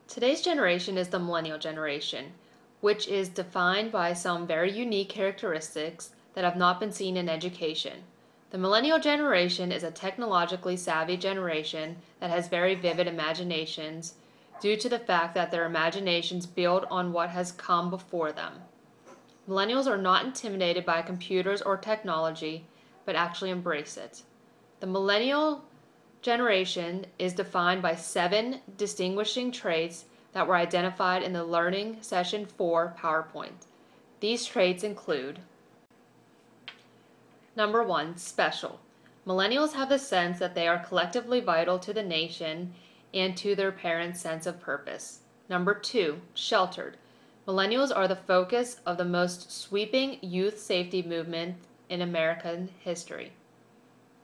Today's generation is the millennial generation, which is defined by some very unique characteristics that have not been seen in education. The millennial generation is a technologically savvy generation that has very vivid imaginations due to the fact that their imaginations build on what has come before them. Millennials are not intimidated by computers or technology, but actually embrace it. The millennial generation is defined by 7 distinguishing traits that were identified in the Learning Session 4 PowerPoint. These traits include: Number 1, special. Millennials have the sense that they are collectively vital to the nation and to their parents' sense of purpose. Number 2, sheltered. Millennials are the focus of the most sweeping youth safety movement in American history.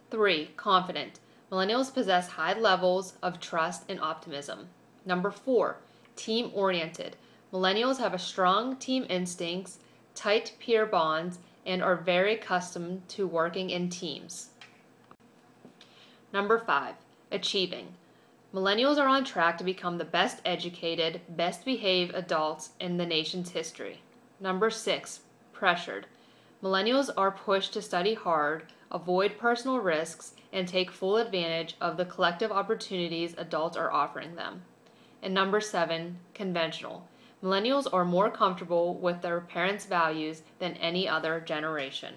3, confident. Millennials possess high levels of trust and optimism. Number 4, team-oriented. Millennials have a strong team instincts, tight peer bonds, and are very accustomed to working in teams. Number 5, achieving. Millennials are on track to become the best educated, best behaved adults in the nation's history. Number 6, pressured. Millennials are pushed to study hard, avoid personal risks, and take full advantage of the collective opportunities adults are offering them. And number 7, conventional. Millennials are more comfortable with their parents' values than any other generation.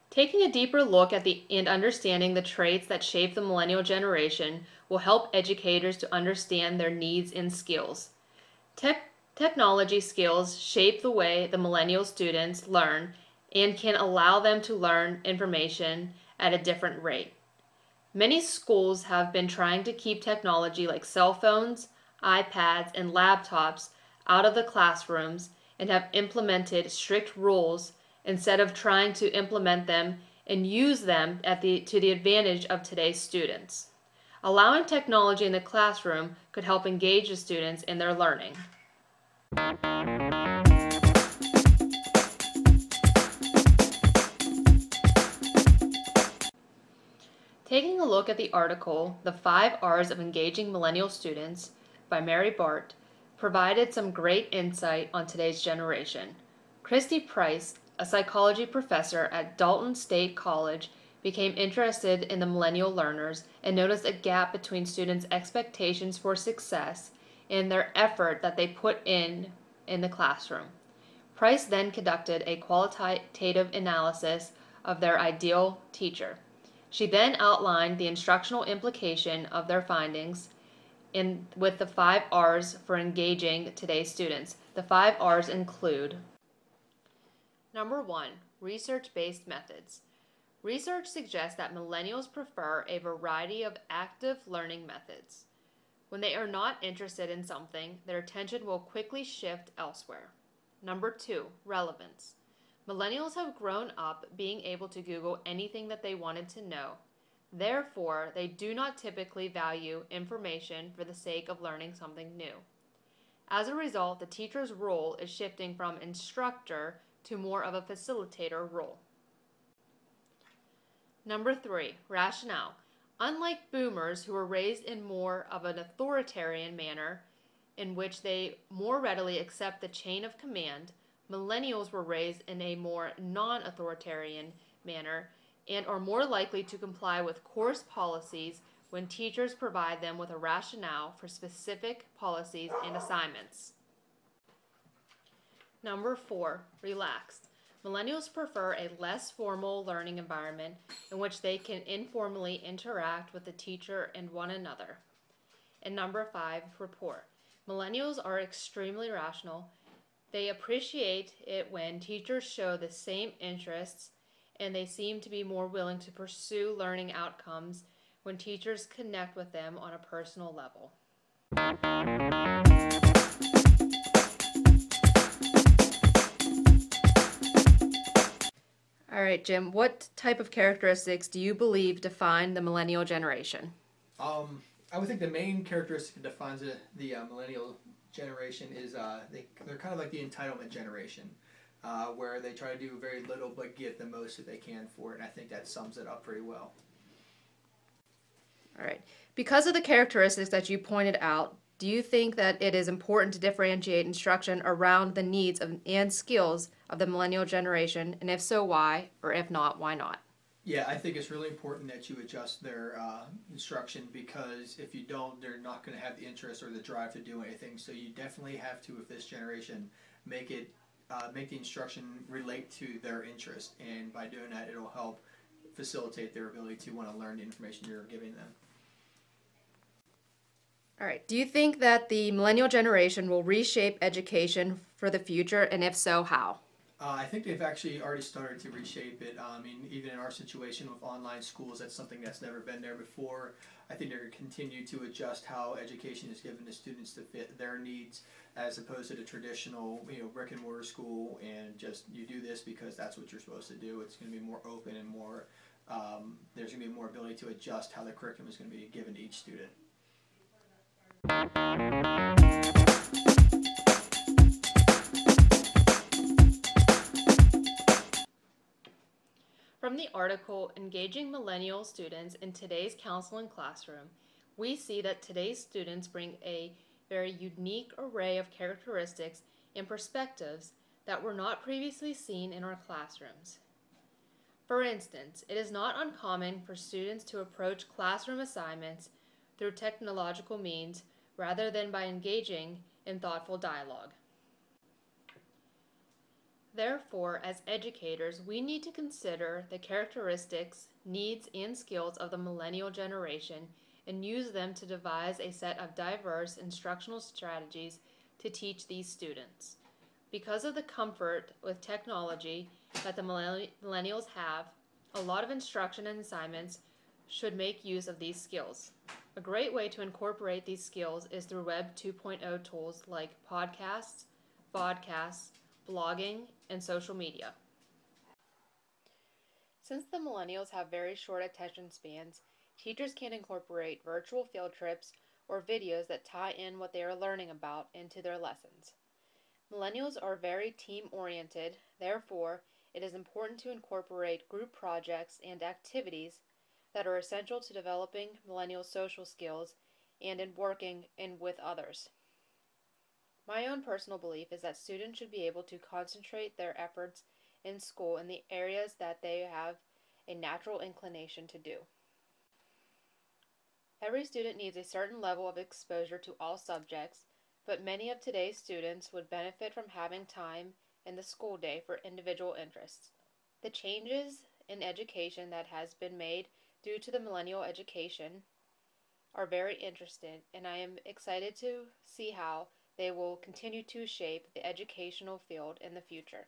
Taking a deeper look at and understanding the traits that shape the millennial generation will help educators to understand their needs and skills. Technology skills shape the way the millennial students learn and can allow them to learn information at a different rate. Many schools have been trying to keep technology like cell phones, iPads, and laptops out of the classrooms and have implemented strict rules instead of trying to implement them and use them to the advantage of today's students. Allowing technology in the classroom could help engage the students in their learning. Taking a look at the article, The 5 R's of Engaging Millennial Students by Mary Bart, provided some great insight on today's generation. Christy Price, a psychology professor at Dalton State College, became interested in the millennial learners and noticed a gap between students' expectations for success and their effort that they put in the classroom. Price then conducted a qualitative analysis of their ideal teacher. She then outlined the instructional implication of their findings with the 5 R's for engaging today's students. The 5 R's include: Number 1, research-based methods. Research suggests that millennials prefer a variety of active learning methods. When they are not interested in something, their attention will quickly shift elsewhere. Number 2, relevance. Millennials have grown up being able to Google anything that they wanted to know. Therefore, they do not typically value information for the sake of learning something new. As a result, the teacher's role is shifting from instructor to more of a facilitator role. Number 3, rationale. Unlike boomers who were raised in more of an authoritarian manner in which they more readily accept the chain of command, millennials were raised in a more non-authoritarian manner and are more likely to comply with course policies when teachers provide them with a rationale for specific policies and assignments. Number 4, relaxed. Millennials prefer a less formal learning environment in which they can informally interact with the teacher and one another. And number 5, rapport. Millennials are extremely rational. They appreciate it when teachers show the same interests, and they seem to be more willing to pursue learning outcomes when teachers connect with them on a personal level. right, Jim, what type of characteristics do you believe define the millennial generation? I would think the main characteristic that defines the millennial generation is they're kind of like the entitlement generation, where they try to do very little but get the most that they can for it, and I think that sums it up pretty well. All right. Because of the characteristics that you pointed out, do you think that it is important to differentiate instruction around the needs and skills of the millennial generation? And if so, why? Or if not, why not? Yeah, I think it's really important that you adjust their instruction because if you don't, they're not going to have the interest or the drive to do anything. So you definitely have to, with this generation, make the instruction relate to their interest, and by doing that, it'll help facilitate their ability to want to learn the information you're giving them. All right. Do you think that the millennial generation will reshape education for the future? And if so, how? I think they've actually already started to reshape it. I mean, even in our situation with online schools, that's something that's never been there before. I think they're going to continue to adjust how education is given to students to fit their needs, as opposed to the traditional, brick and mortar school and just you do this because that's what you're supposed to do. It's going to be more open and more. There's going to be more ability to adjust how the curriculum is going to be given to each student. From the article, Engaging Millennial Students in Today's Counseling Classroom, we see that today's students bring a very unique array of characteristics and perspectives that were not previously seen in our classrooms. For instance, it is not uncommon for students to approach classroom assignments through technological means rather than by engaging in thoughtful dialogue. Therefore, as educators, we need to consider the characteristics, needs, and skills of the millennial generation and use them to devise a set of diverse instructional strategies to teach these students. Because of the comfort with technology that the millennials have, a lot of instruction and assignments should make use of these skills. A great way to incorporate these skills is through Web 2.0 tools like podcasts, vodcasts, blogging, and social media. Since the millennials have very short attention spans, teachers can incorporate virtual field trips or videos that tie in what they are learning about into their lessons. Millennials are very team-oriented, therefore, it is important to incorporate group projects and activities that are essential to developing millennial social skills and in working with others. My own personal belief is that students should be able to concentrate their efforts in school in the areas that they have a natural inclination to do. Every student needs a certain level of exposure to all subjects, but many of today's students would benefit from having time in the school day for individual interests. The changes in education that has been made due to the millennial education are very interesting, and I am excited to see how they will continue to shape the educational field in the future.